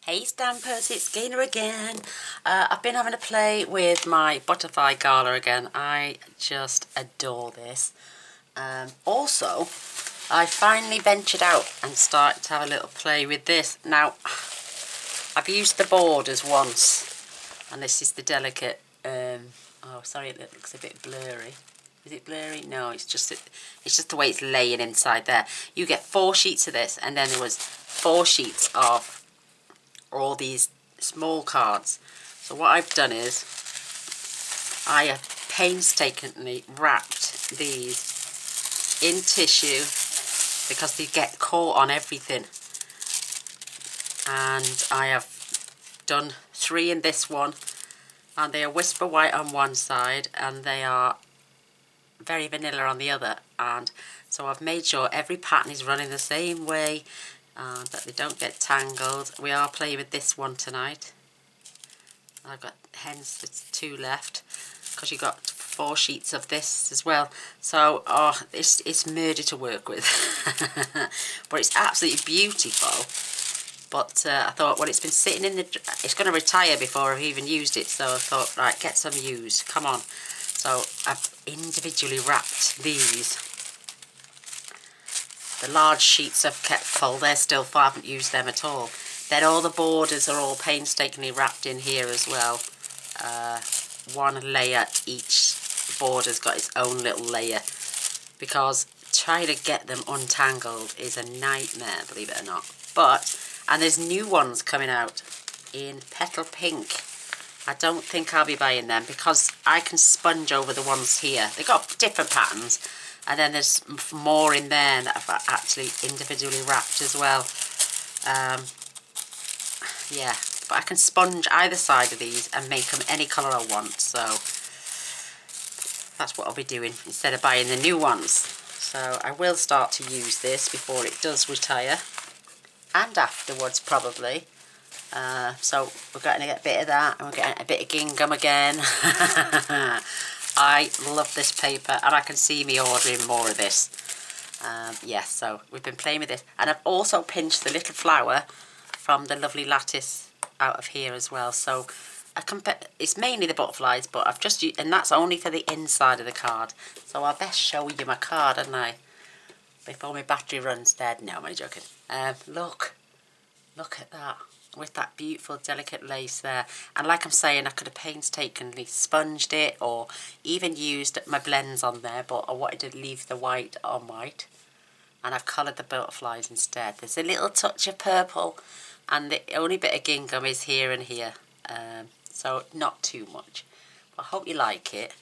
Hey Stampers, it's Gaynor again. I've been having a play with my butterfly Gala again. I just adore this. Also, I finally ventured out and started to have a little play with this. Now, I've used the borders once, and this is the delicate, oh sorry, it looks a bit blurry. Is it blurry? No, it's just the way it's laying inside there. You get 4 sheets of this, and then there was 4 sheets of all these small cards. So what I've done is I have painstakingly wrapped these in tissue because they get caught on everything, and I have done 3 in this one, and they are whisper white on one side and they are very vanilla on the other, and so I've made sure every pattern is running the same way and that they don't get tangled. We are playing with this one tonight. I've got hence the 2 left because you got 4 sheets of this as well. So it's murder to work with. But it's absolutely beautiful. But I thought, well, it's been sitting in it's going to retire before I've even used it, so I thought, right, get some used, come on. So I've individually wrapped these. The large sheets I've kept full, they're still full, I haven't used them at all. Then all the borders are all painstakingly wrapped in here as well. 1 layer each border's got its own little layer, because trying to get them untangled is a nightmare, believe it or not. And there's new ones coming out in Petal Pink. I don't think I'll be buying them because I can sponge over the ones here. They've got different patterns. And then there's more in there that I've actually individually wrapped as well. Yeah, but I can sponge either side of these and make them any colour I want. So that's what I'll be doing instead of buying the new ones. So I will start to use this before it does retire. And afterwards probably. So we're going to get a bit of that, and we're getting a bit of gingham again. I love this paper, and I can see me ordering more of this. Yes, so we've been playing with this. And I've also pinched the little flower from the lovely lattice out of here as well. So it's mainly the butterflies, but I've just used, and that's only for the inside of the card. So I'll best show you my card, hadn't I? Before my battery runs dead. No, I'm only joking. Look at that. With that beautiful delicate lace there. And like I'm saying, I could have painstakingly sponged it or even used my blends on there, but I wanted to leave the white on white, and I've coloured the butterflies instead. There's a little touch of purple, and the only bit of gingham is here and here, so not too much, but I hope you like it.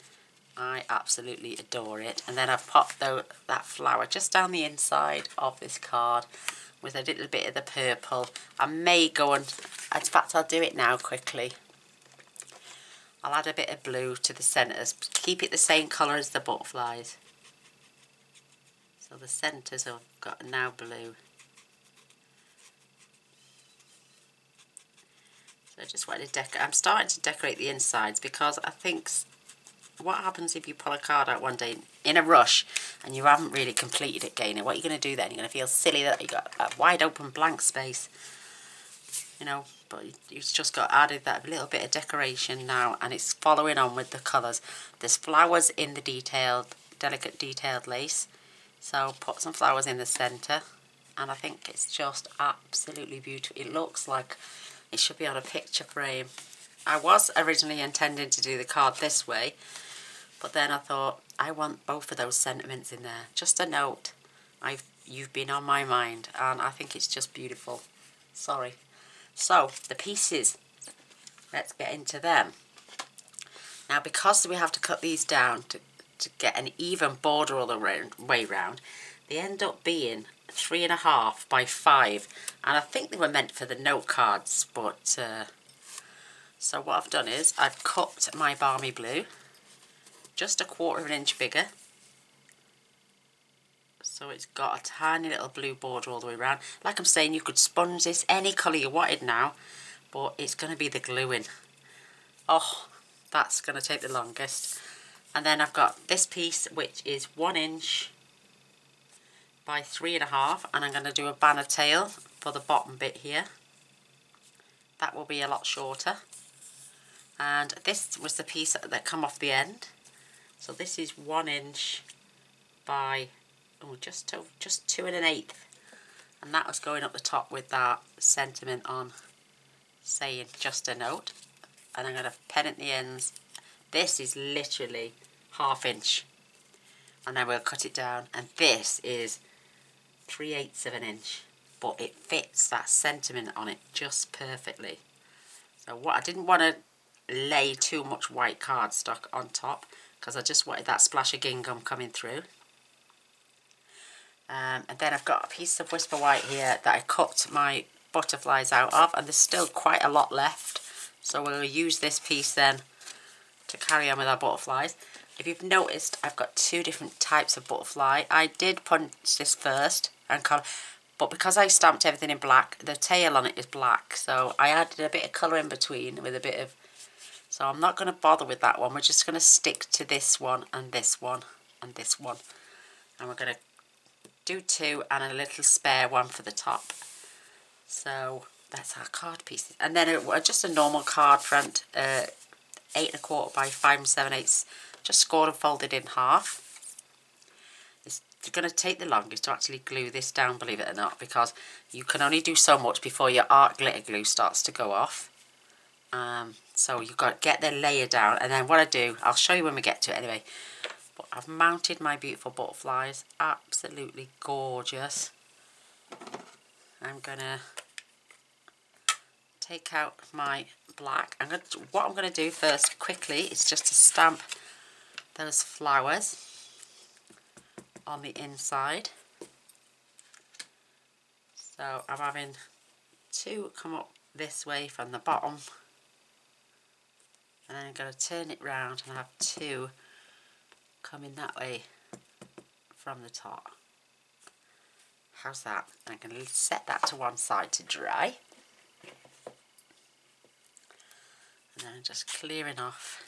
I absolutely adore it. And then I've popped that flower just down the inside of this card with a little bit of the purple. I may go and, in fact I'll do it now quickly. I'll add a bit of blue to the centres, keep it the same colour as the butterflies. So the centres have got now blue. So I just wanted to decorate, I'm starting to decorate the insides because I think what happens if you pull a card out one day in a rush and you haven't really completed it, Gaynor? What are you going to do then? You're going to feel silly that you got a wide open blank space, you know, but you've just got added that little bit of decoration now, and it's following on with the colours. There's flowers in the delicate detailed lace, so put some flowers in the centre, and I think it's just absolutely beautiful. It looks like it should be on a picture frame. I was originally intending to do the card this way, but then I thought, I want both of those sentiments in there. Just a note, you've been on my mind, and I think it's just beautiful. Sorry. So, the pieces, let's get into them. Now, because we have to cut these down to get an even border all the way round, they end up being 3.5 by 5, and I think they were meant for the note cards, but so what I've done is I've cut my balmy blue just 1/4 inch bigger, so it's got a tiny little blue border all the way around. Like I'm saying, you could sponge this any colour you wanted now, but it's going to be the gluing. Oh, that's going to take the longest. And then I've got this piece, which is 1 inch by 3.5, and I'm going to do a banner tail for the bottom bit here. that will be a lot shorter. And this was the piece that come off the end. So this is 1 inch by just 2 1/8, and that was going up the top with that sentiment on, saying just a note. And I'm going to pen the ends. This is literally 1/2 inch, and then we'll cut it down. And this is 3/8 of an inch, but it fits that sentiment on it just perfectly. So what, I didn't want to lay too much white cardstock on top because I just wanted that splash of gingham coming through. And then I've got a piece of Whisper White here that I cut my butterflies out of, and there's still quite a lot left. So we'll use this piece then to carry on with our butterflies. If you've noticed, I've got 2 different types of butterfly. I did punch this first and colour, but because I stamped everything in black, the tail on it is black. So I added a bit of colour in between with a bit of, so I'm not going to bother with that one. We're just going to stick to this one and this one and this one. And we're going to do 2 and a little spare one for the top. So that's our card pieces. And then just a normal card front, 8 1/4 by 5 7/8, just scored and folded in half. It's going to take the longest to actually glue this down, believe it or not, because you can only do so much before your art glitter glue starts to go off. So you've got to get the layer down, and then what I do, I'll show you when we get to it anyway. But I've mounted my beautiful butterflies, absolutely gorgeous. I'm gonna take out my black. What I'm gonna do first quickly is just to stamp those flowers on the inside. So I'm having 2 come up this way from the bottom, and then I'm going to turn it round and have 2 coming that way from the top. How's that? I'm going to set that to one side to dry, and then I'm just clearing off.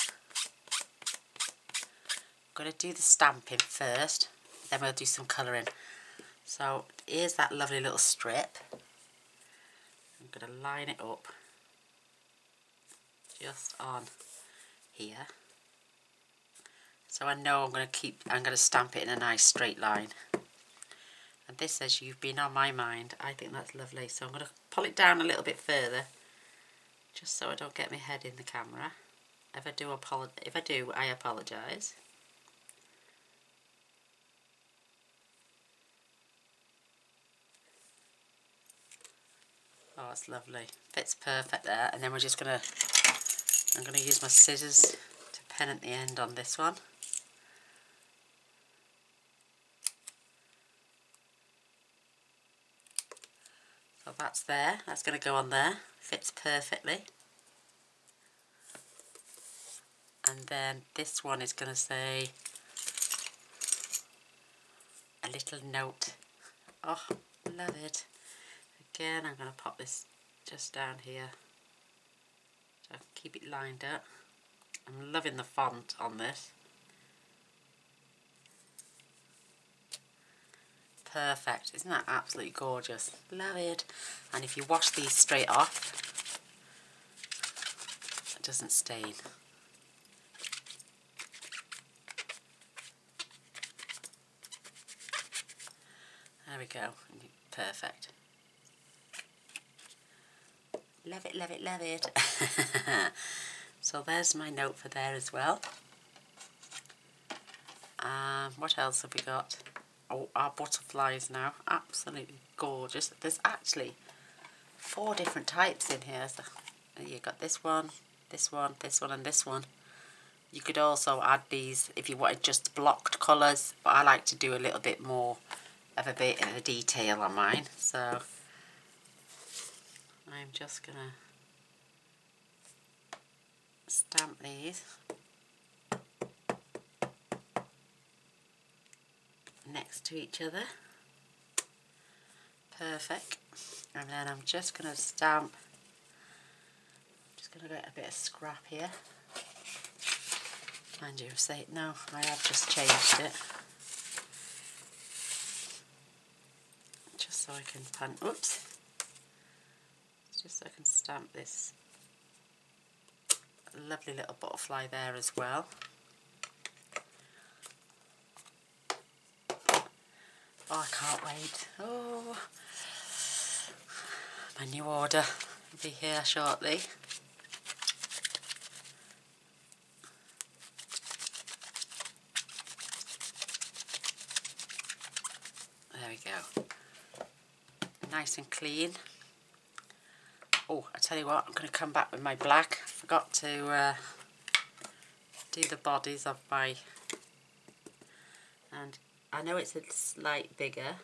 I'm going to do the stamping first, then we'll do some colouring. So here's that lovely little strip. I'm going to line it up just on here. So I know I'm going to stamp it in a nice straight line. And this says, "You've been on my mind." I think that's lovely. So I'm going to pull it down a little bit further, just so I don't get my head in the camera. If I do, I apologise. Oh, it's lovely. Fits perfect there. And then we're just going to, I'm going to use my scissors to pen at the end on this one. So that's there. That's going to go on there. Fits perfectly. And then this one is going to say a little note. Oh, love it. Again, I'm going to pop this just down here so I can keep it lined up. I'm loving the font on this. Perfect. Isn't that absolutely gorgeous? Love it. And if you wash these straight off, it doesn't stain. There we go. Perfect. Love it, love it, love it. So there's my note for there as well. What else have we got? Oh, our butterflies now. Absolutely gorgeous. There's actually 4 different types in here. So you've got this one, this one, this one, and this one. You could also add these if you wanted just blocked colours, but I like to do a little bit more of a bit of a detail on mine. So I'm just gonna stamp these next to each other. Perfect. And then I'm just gonna stamp, just gonna get a bit of scrap here. Mind you, say no, I have just changed it. Just so I can oops. just so I can stamp this lovely little butterfly there as well. Oh, I can't wait. Oh, my new order will be here shortly. There we go. Nice and clean. Oh, I tell you what, I'm going to come back with my black. I forgot to do the bodies of my... And I know it's a slight bigger,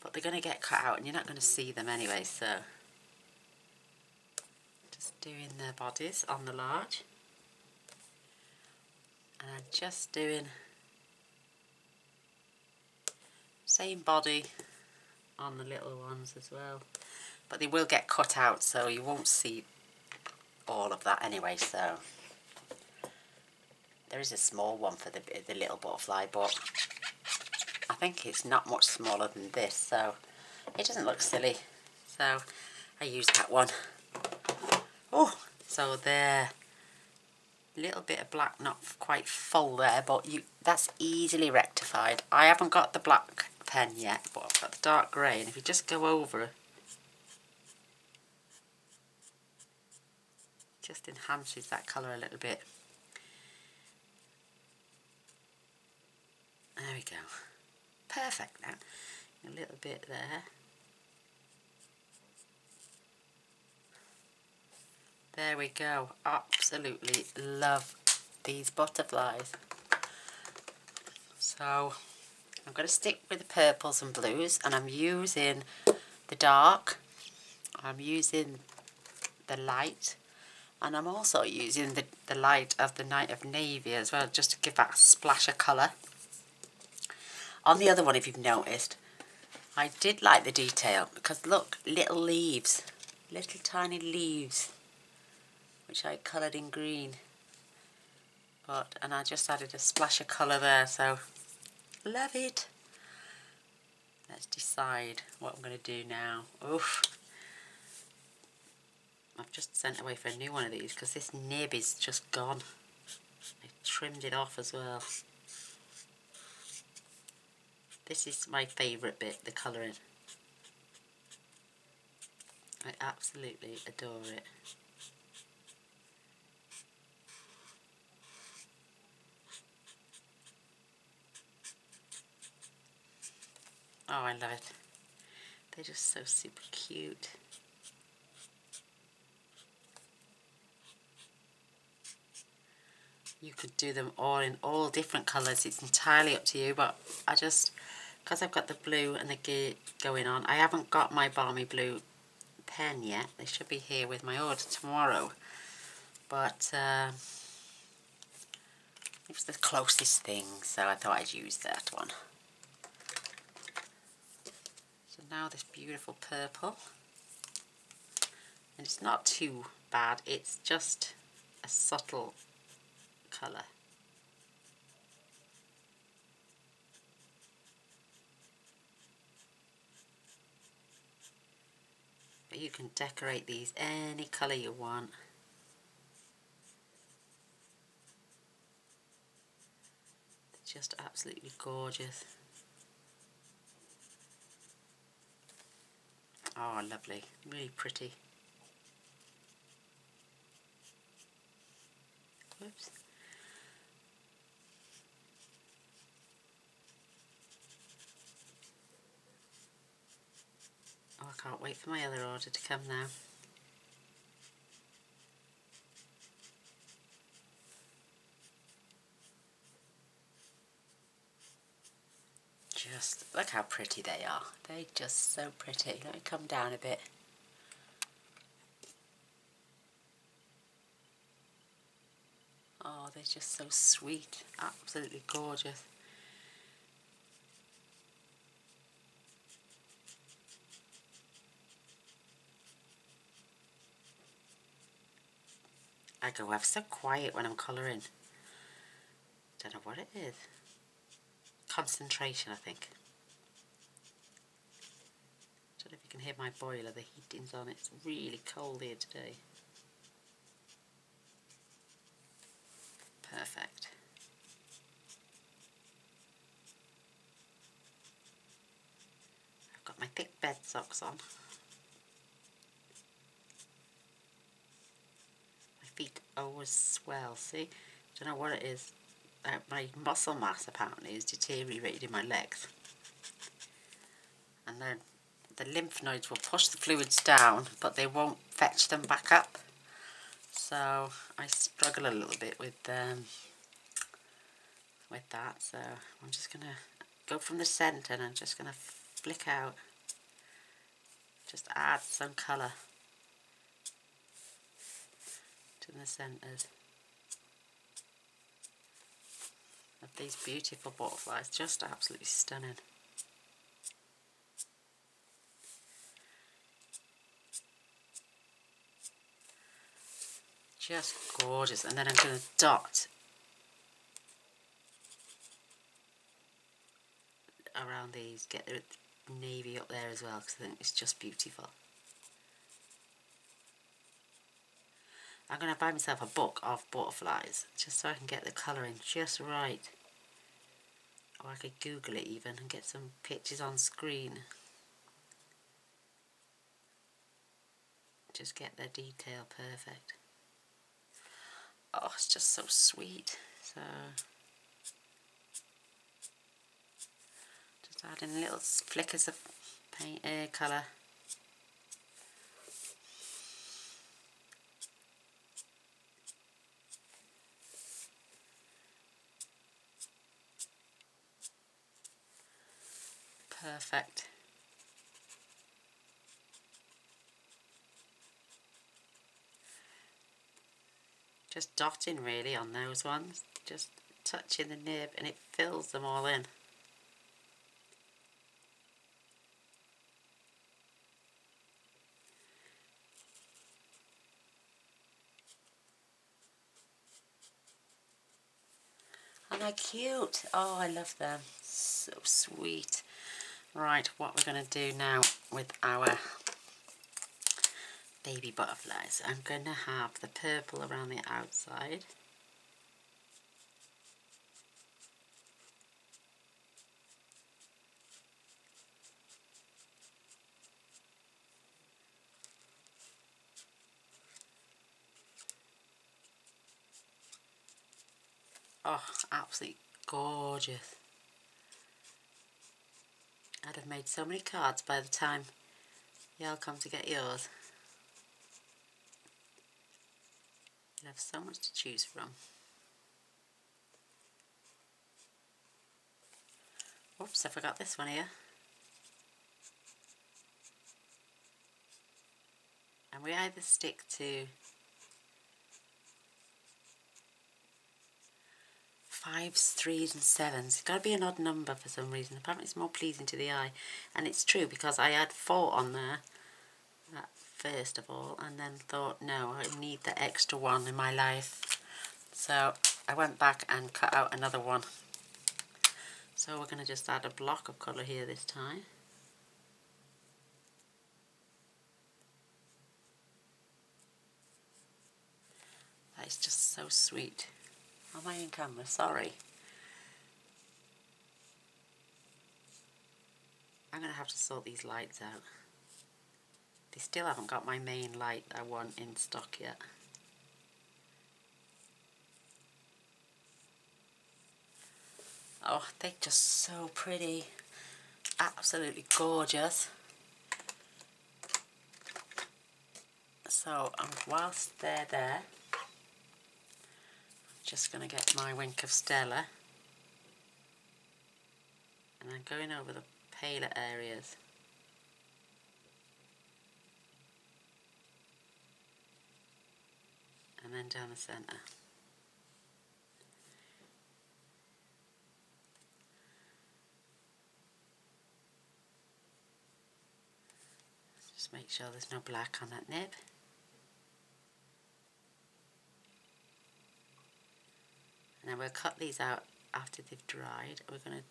but they're going to get cut out and you're not going to see them anyway, so... Just doing their bodies on the large. And I'm just doing... Same body on the little ones as well. But they will get cut out, so you won't see all of that anyway, so... There is a small one for the little butterfly, but I think it's not much smaller than this, so it doesn't look silly. So I use that one. Oh, so there. A little bit of black, not quite full there, but that's easily rectified. I haven't got the black pen yet, but I've got the dark grey, and if you just go over, just enhances that colour a little bit. There we go. Perfect now. A little bit there. There we go. Absolutely love these butterflies. So I'm going to stick with the purples and blues, and I'm using the dark, I'm using the light, and I'm also using the light of the Night of Navy as well, just to give that a splash of colour. On the other one, if you've noticed, I did like the detail, because look, little leaves, little tiny leaves, which I coloured in green. And I just added a splash of colour there, so love it. Let's decide what I'm going to do now. Oof. I've just sent away for a new one of these, because this nib is just gone. I trimmed it off as well. This is my favourite bit, the colouring. I absolutely adore it. Oh, I love it. They're just so super cute. You could do them all in all different colours. It's entirely up to you, but I just... Because I've got the blue and the gear going on, I haven't got my balmy blue pen yet. They should be here with my order tomorrow. But it was the closest thing, so I thought I'd use that one. So now this beautiful purple. And it's not too bad, it's just a subtle colour. But you can decorate these any colour you want. They're just absolutely gorgeous. Oh, lovely. Really pretty. Whoops. Oh, I can't wait for my other order to come now. Just look how pretty they are. They're just so pretty. Let me come down a bit. Oh, they're just so sweet. Absolutely gorgeous. I go ever so quiet when I'm colouring. Don't know what it is. Concentration, I think. Don't know if you can hear my boiler, the heating's on. It's really cold here today. Perfect. I've got my thick bed socks on. My feet always swell, see? Don't know what it is. My muscle mass apparently is deteriorated in my legs. And then the lymph nodes will push the fluids down, but they won't fetch them back up. So I struggle a little bit with that. So I'm just going to go from the centre and I'm just going to flick out. Just add some colour to the centres of these beautiful butterflies. Just absolutely stunning. Just gorgeous. And then I'm going to dot around these, get the navy up there as well, because I think it's just beautiful. I'm going to buy myself a book of butterflies just so I can get the colouring just right. Or I could Google it even and get some pictures on screen. Just get their detail perfect. Oh, it's just so sweet. So just adding little flickers of paint colour. Perfect. Just dotting really on those ones, just touching the nib and it fills them all in. Aren't they cute? Oh, I love them. So sweet. Right, what we're going to do now with our baby butterflies. I'm going to have the purple around the outside. Oh, absolutely gorgeous. I'd have made so many cards by the time y'all come to get yours. You have so much to choose from. Oops, I forgot this one here. And we either stick to 5s, 3s and 7s. It's got to be an odd number for some reason. Apparently it's more pleasing to the eye. And it's true because I had 4 on there first of all and then thought, no, I need the extra one in my life. So I went back and cut out another one. So we're going to just add a block of colour here this time. That is just so sweet. Am I in camera? Sorry. I'm going to have to sort these lights out. They still haven't got my main light I want in stock yet. Oh, they're just so pretty. Absolutely gorgeous. So whilst they're there, I'm just going to get my Wink of Stella. And I'm going over the paler areas. And then down the centre. Just make sure there's no black on that nib. And then we'll cut these out after they've dried. We're going to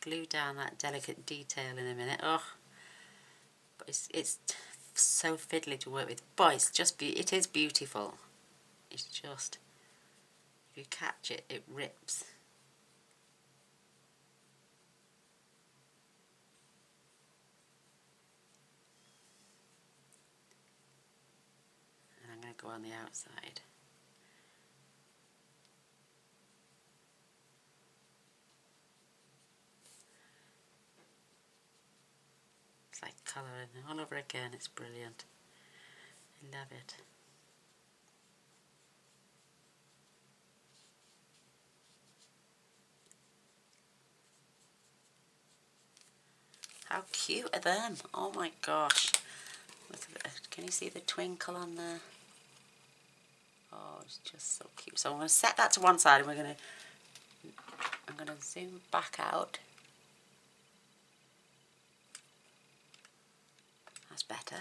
glue down that delicate detail in a minute. Oh, but it's so fiddly to work with, but it's just it is beautiful. It's just, if you catch it, it rips. And I'm going to go on the outside. It's like colouring all over again. It's brilliant. I love it. How cute are them? Oh my gosh. Look at it. Can you see the twinkle on there? Oh, it's just so cute. So I'm going to set that to one side and I'm going to zoom back out. That's better.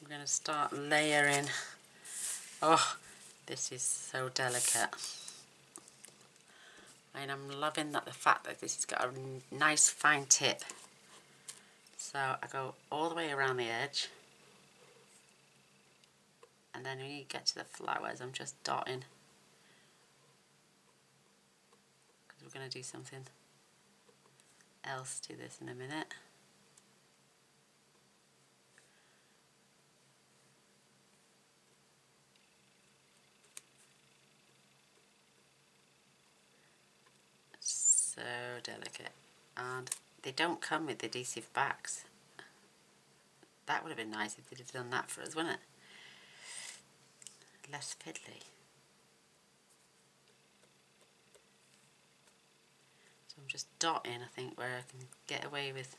I'm going to start layering. Oh, this is so delicate. And I'm loving the fact that this has got a nice fine tip. So I go all the way around the edge. And then when you get to the flowers, I'm just dotting. Because we're going to do something else to this in a minute. So delicate. And they don't come with adhesive backs. That would have been nice if they'd have done that for us, wouldn't it? Less fiddly. So I'm just dotting, I think, where I can get away with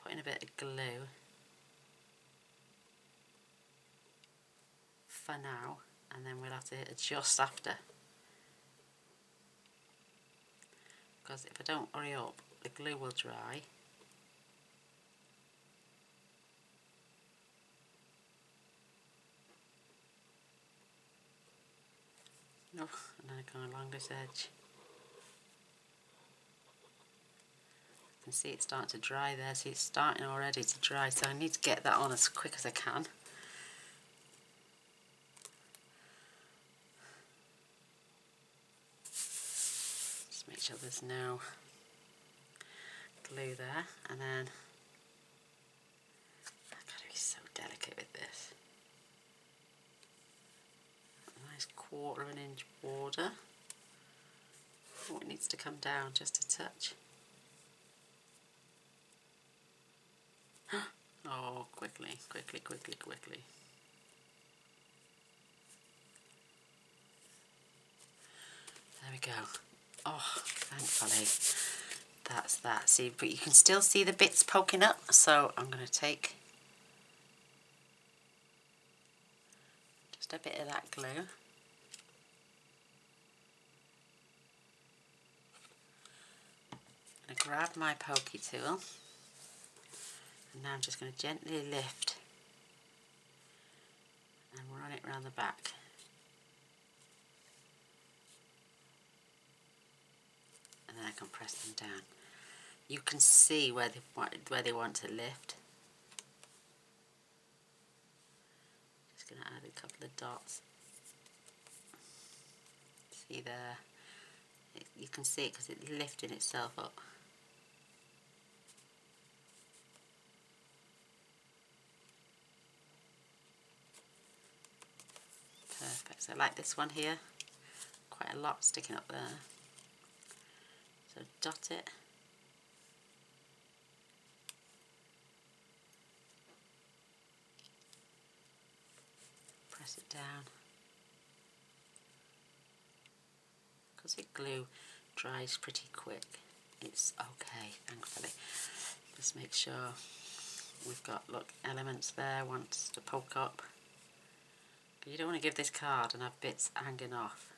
putting a bit of glue for now, and then we'll have to adjust after. Because if I don't hurry up, the glue will dry. Oh, and then I go along this edge. You can see it's starting to dry there, see it's starting already to dry, so I need to get that on as quick as I can. Just make sure there's no glue there, and then I've got to be so delicate with this. A nice 1/4 inch border. Oh, it needs to come down just a touch. Oh, quickly, quickly, quickly, quickly. There we go. Oh, thankfully, that's that. See, but you can still see the bits poking up, so I'm going to take just a bit of that glue. I'm going to grab my pokey tool, and now I'm just going to gently lift and run it around the back. And then I can press them down. You can see where they want to lift. Just going to add a couple of dots. See there? You can see it because it's lifting itself up. Perfect. So I like this one here. Quite a lot sticking up there. So dot it. Press it down. Because the glue dries pretty quick, it's okay, thankfully. Just make sure we've got, look, elements there, wants to poke up. You don't want to give this card and have bits hanging off.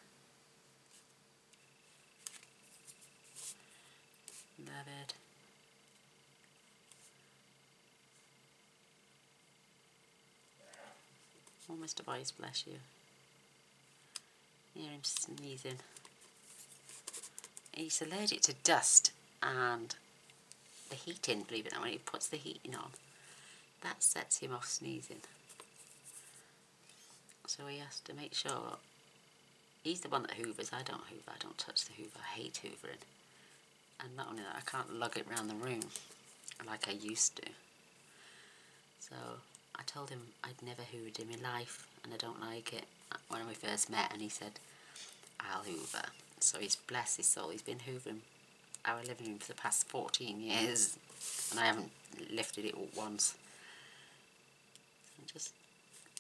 Love it. Oh, Mr. Boyce, bless you. Hear him sneezing. He's allergic to dust and the heating, believe it or not, when he puts the heating on. that sets him off sneezing. So he has to make sure, he's the one that hoovers, I don't hoover, I don't touch the hoover, I hate hoovering. And not only that, I can't lug it around the room like I used to. So I told him I'd never hoovered in my life and I don't like it when we first met, and he said, I'll hoover. So he's, bless his soul, he's been hoovering our living room for the past 14 years and I haven't lifted it once. So I'm just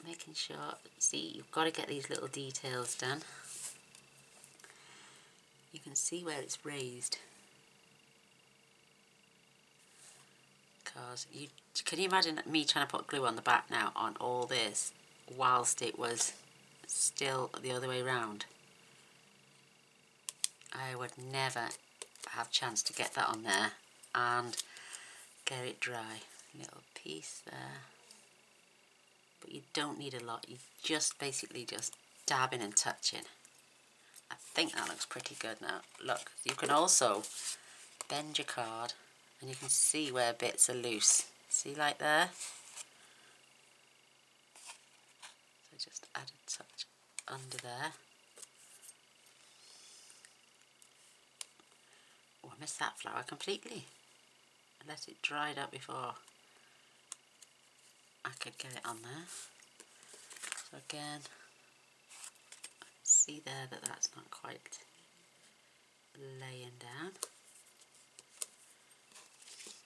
making sure, see, you've got to get these little details done. You can see where it's raised. Because can you imagine me trying to put glue on the back now on all this whilst it was still the other way round? I would never have a chance to get that on there and get it dry. Little piece there. But you don't need a lot, you just basically just dabbing and touching. I think that looks pretty good now. Look, you can also bend your card and you can see where bits are loose. See, like there? So just add a touch under there. Oh, I missed that flower completely. I let it dry out before I could get it on there. So again, I can see there that that's not quite laying down.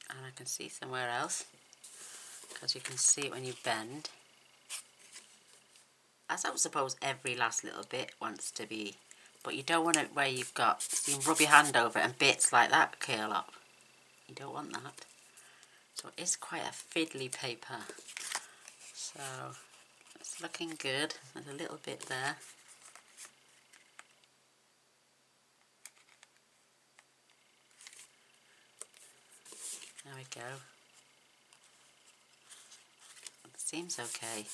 And I can see somewhere else, because you can see it when you bend. I don't suppose every last little bit wants to be, but you don't want it where you've got, you can rub your hand over it and bits like that curl up. You don't want that. So it's quite a fiddly paper. So it's looking good. There's a little bit there. There we go. It seems okay.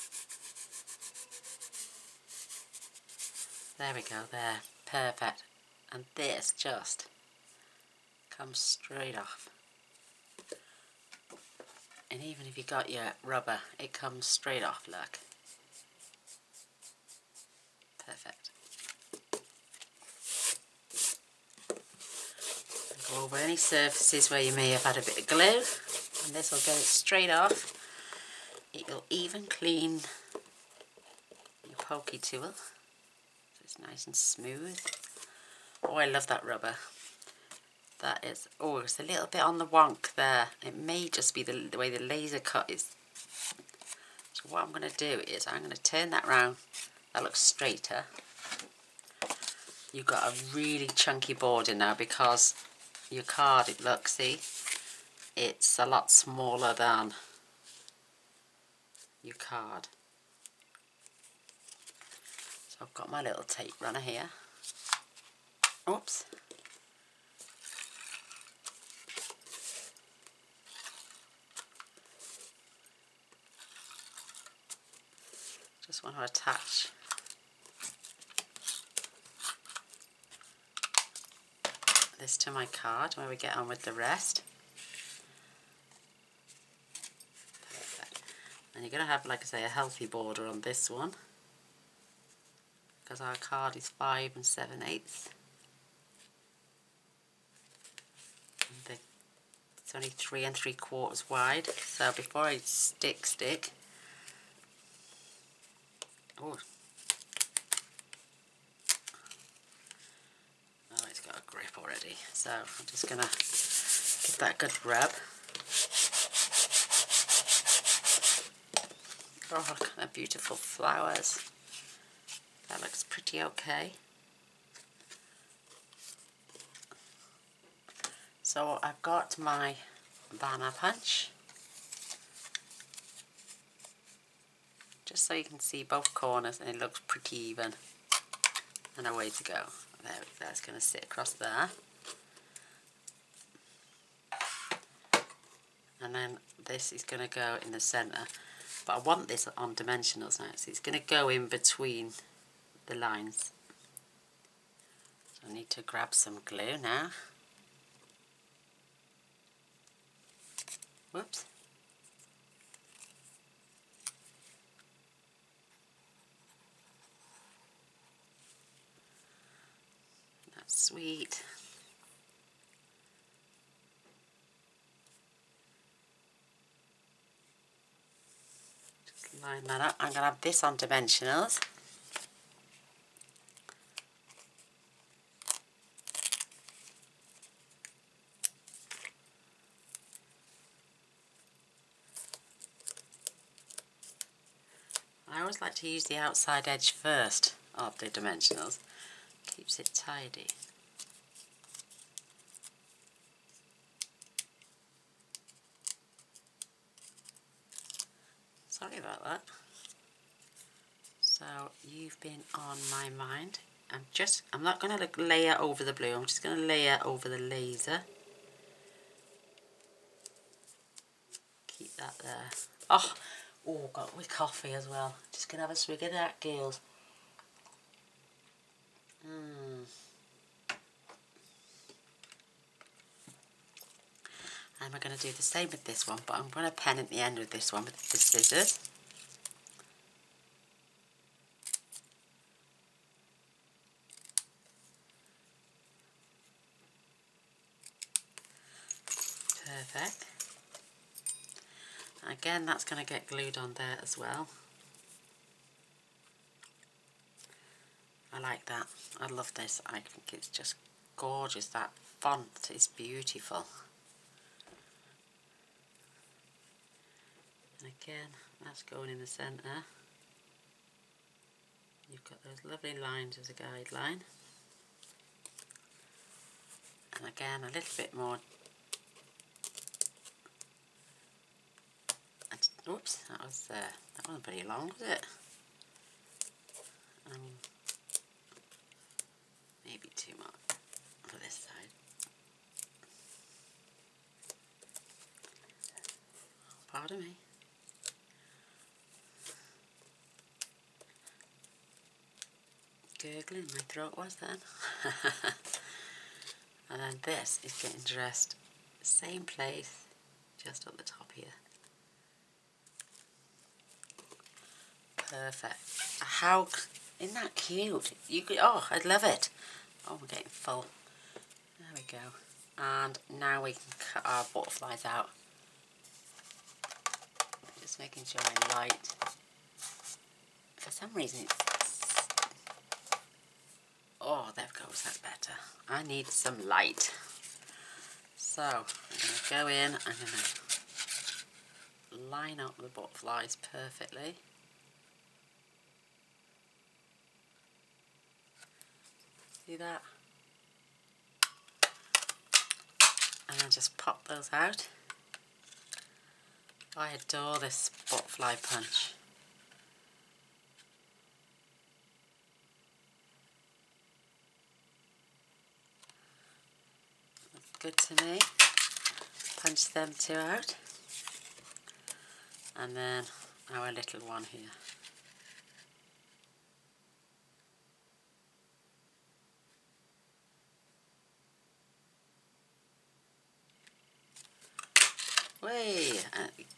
There we go, there. Perfect. And this just comes straight off. And even if you got your rubber, it comes straight off, look. Perfect. Go over any surfaces where you may have had a bit of glue, and this will get it straight off. It will even clean your pokey tool, so it's nice and smooth. Oh, I love that rubber. That is, oh, it's a little bit on the wonk there. It may just be the way the laser cut is. So what I'm going to do is I'm going to turn that round. That looks straighter. You've got a really chunky border now because your card, it looks, see, it's a lot smaller than your card. So I've got my little tape runner here. Oops. Just want to attach this to my card where we get on with the rest. Perfect. And you're going to have, like I say, a healthy border on this one, because our card is 5 7/8. It's only 3 3/4 wide. So before I stick. Oh. Oh, it's got a grip already. So I'm just going to give that a good rub. Oh, look at the beautiful flowers. That looks pretty okay. So I've got my banner punch. Just so you can see both corners and it looks pretty even. And away to go. There we go, it's going to sit across there. And then this is going to go in the centre. But I want this on dimensionals now, so it's going to go in between the lines. So I need to grab some glue now. Whoops. Sweet. Just line that up. I'm going to have this on dimensionals. I always like to use the outside edge first of the dimensionals. Keeps it tidy. Sorry about that. So you've been on my mind. I'm not going to layer over the blue, I'm just going to layer over the laser. Keep that there. Oh, got with coffee as well. Just going to have a swig of that, girls. And we're going to do the same with this one, but I'm going to pen at the end with this one with the scissors. Perfect. And again, that's going to get glued on there as well. I like that. I love this. I think it's just gorgeous. That font is beautiful. And again, that's going in the centre. You've got those lovely lines as a guideline. And again, a little bit more. Oops, that wasn't pretty long, was it? Maybe too much for this side. Pardon me. Gurgling my throat was then. And then this is getting dressed same place, just at the top here. Perfect. How isn't that cute? You could, oh, I'd love it. Oh, we're getting full. There we go. And now we can cut our butterflies out. Just making sure I light. For some reason it's... Oh, there goes, that's better. I need some light. So, I'm going to go in, I'm going to line up the butterflies perfectly. See that? And then just pop those out. I adore this butterfly punch. That's good to me. Punch them two out. And then our little one here. Way,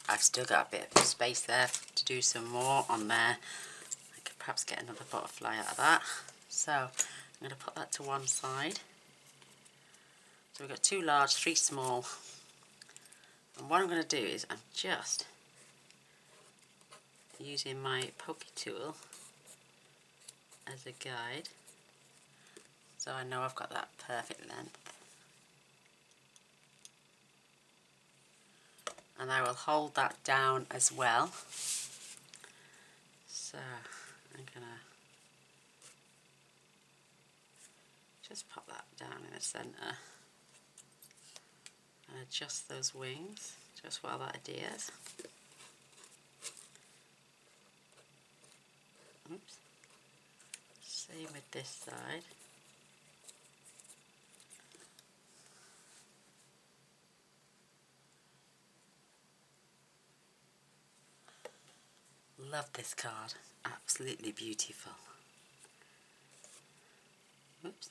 I've still got a bit of space there to do some more on there. I could perhaps get another butterfly out of that. So I'm going to put that to one side. So we've got 2 large, 3 small. And what I'm going to do is I'm just using my pokey tool as a guide. So I know I've got that perfect length. And I will hold that down as well. So I'm gonna just pop that down in the centre and adjust those wings just while that adheres. Oops. Same with this side. Love this card, absolutely beautiful. Oops.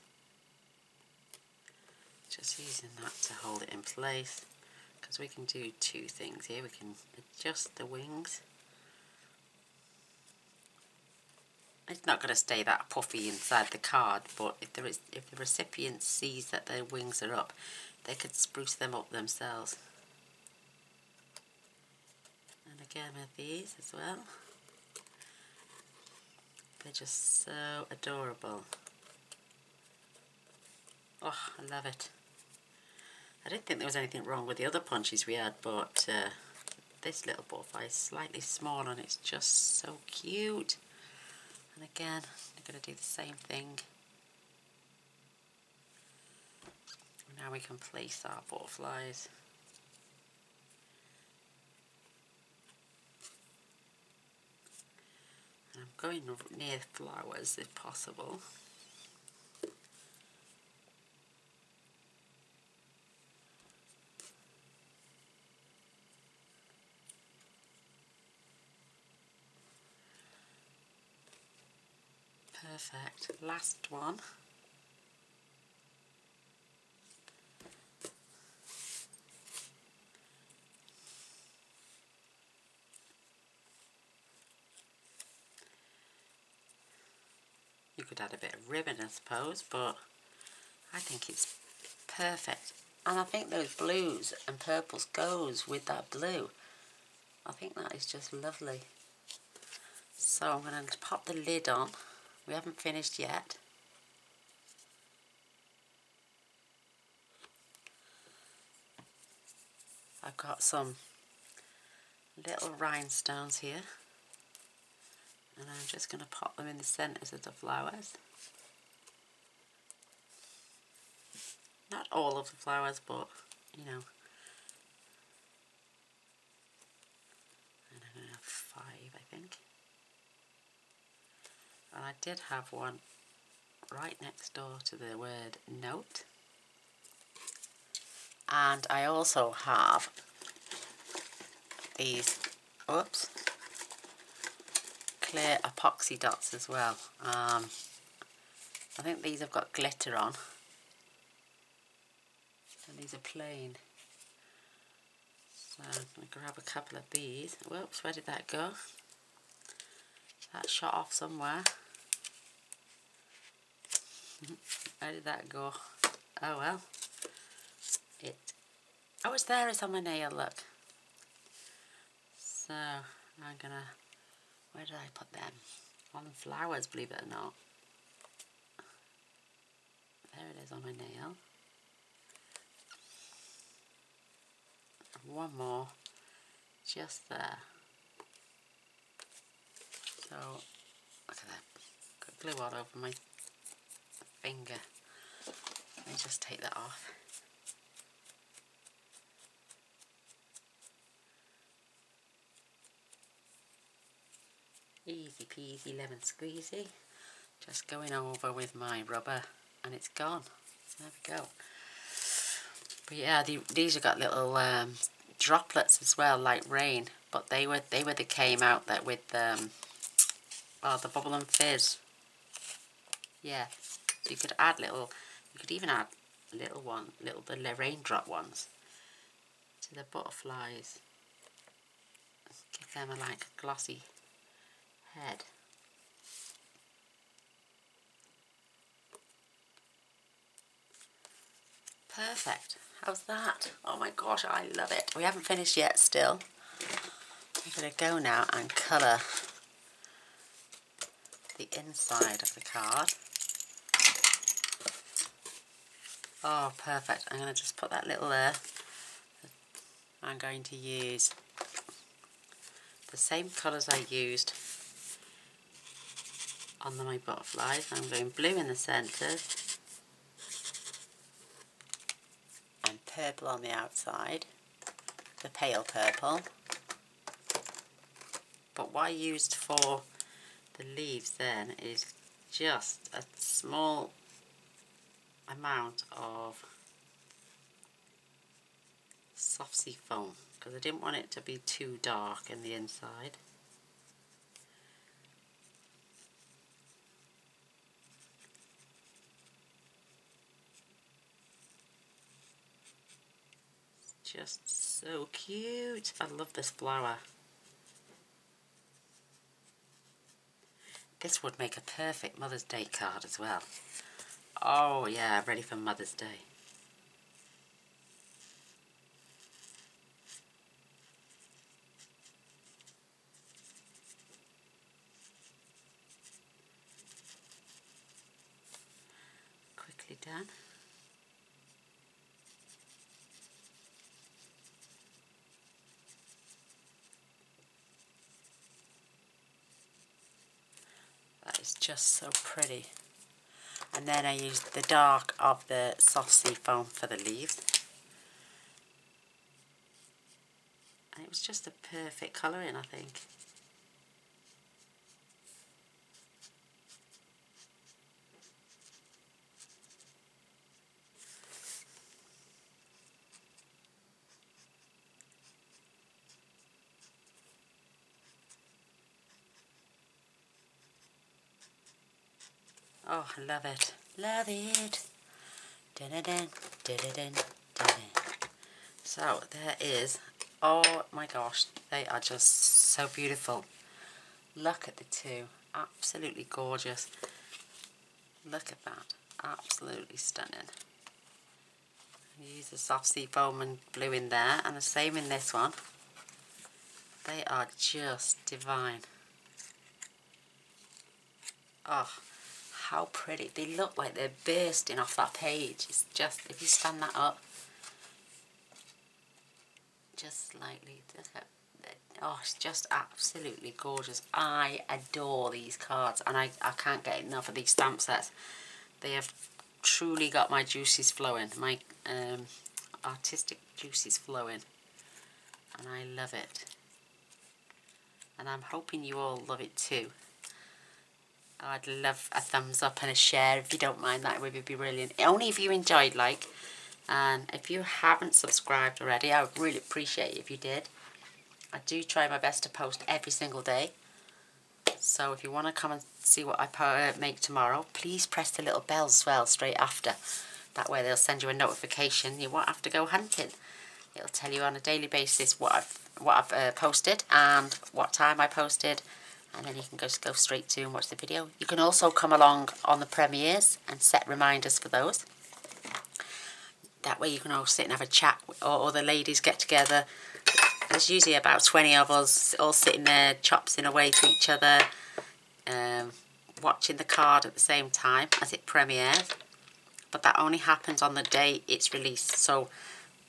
Just using that to hold it in place, because we can do 2 things here. We can adjust the wings It's not going to stay that puffy inside the card, but if the recipient sees that their wings are up, they could spruce them up themselves. And again with these as well. They're just so adorable. Oh, I love it. I didn't think there was anything wrong with the other punches we had, but this little butterfly is slightly small and it's just so cute. And again, I'm going to do the same thing. Now we can place our butterflies. And I'm going near flowers if possible. Perfect. Last one. You could add a bit of ribbon, I suppose, but I think it's perfect. And I think those blues and purples goes with that blue. I think that is just lovely. So I'm going to pop the lid on. We haven't finished yet. I've got some little rhinestones here. And I'm just going to pop them in the centres of the flowers. Not all of the flowers, but, you know. And I'm going to have 5, I think. And I did have one right next door to the word note. And I also have these, oops, clear epoxy dots as well. I think these have got glitter on. And these are plain. So I'm going to grab a couple of these. Whoops, where did that go? That shot off somewhere. Where did that go? Oh well. Oh, it's there, it's on my nail, look. So, I'm gonna, where did I put them? On the flowers, believe it or not. There it is on my nail. One more, just there. So, look at that. Got glue all over my finger. Let me just take that off. Easy peasy lemon squeezy. Just going over with my rubber and it's gone. There we go. But yeah, these have got little droplets as well, like rain. But they came out that with oh, the bubble and fizz. Yeah, so you could add little. You could even add the raindrop ones to the butterflies. Give them a like glossy head. Perfect. How's that? Oh my gosh, I love it. We haven't finished yet still. I'm going to go now and colour the inside of the card. Oh, perfect. I'm going to just put that little there. I'm going to use the same colours I used on my butterflies. I'm going blue in the centres and purple on the outside, the pale purple. But what I used for the leaves then is just a small amount of soft sea foam because I didn't want it to be too dark in the inside. Just so cute. I love this flower. This would make a perfect Mother's Day card as well. Oh yeah, ready for Mother's Day. Quickly done. That is just so pretty. And then I used the dark of the soft sea foam for the leaves. And it was just a perfect colouring, I think. Oh, I love it. Love it. Dun -dun -dun, dun -dun -dun, dun -dun. So there is, oh my gosh, they are just so beautiful. Look at the two, absolutely gorgeous. Look at that, absolutely stunning. Use the soft sea foam and blue in there, and the same in this one. They are just divine. Oh, how pretty. They look like they're bursting off that page. It's just, if you stand that up, just slightly, oh, it's just absolutely gorgeous. I adore these cards, and I can't get enough of these stamp sets. They have truly got my juices flowing, my artistic juices flowing, and I love it. And I'm hoping you all love it too. I'd love a thumbs up and a share if you don't mind. That would be brilliant. Only if you enjoyed, like. And if you haven't subscribed already, I would really appreciate it if you did. I do try my best to post every single day. So if you want to come and see what I make tomorrow, please press the little bell as well straight after. That way they'll send you a notification. You won't have to go hunting. It'll tell you on a daily basis what I've posted and what time I posted. And then you can go straight to and watch the video. You can also come along on the premieres and set reminders for those. That way you can all sit and have a chat, or the ladies get together. There's usually about 20 of us all sitting there chopsing away to each other, watching the card at the same time as it premieres. But that only happens on the day it's released. So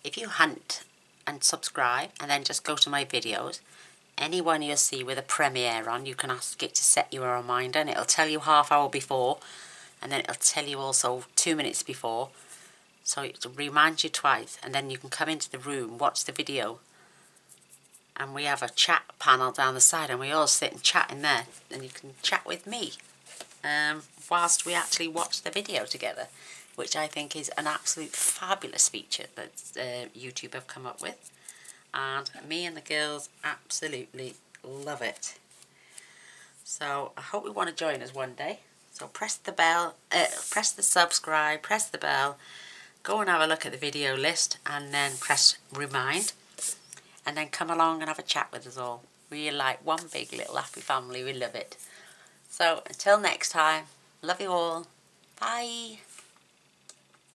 if you hunt and subscribe and then just go to my videos, anyone you'll see with a premiere on, you can ask it to set you a reminder, and it'll tell you half hour before, and then it'll tell you also 2 minutes before. So it'll remind you twice, and then you can come into the room, watch the video, and we have a chat panel down the side, and we all sit and chat in there, and you can chat with me whilst we actually watch the video together, which I think is an absolute fabulous feature that YouTube have come up with. And me and the girls absolutely love it. So I hope you want to join us one day. So press the bell, press the subscribe, press the bell, go and have a look at the video list, and then press remind, and then come along and have a chat with us all. We're like one big little happy family. We love it. So until next time, love you all. Bye.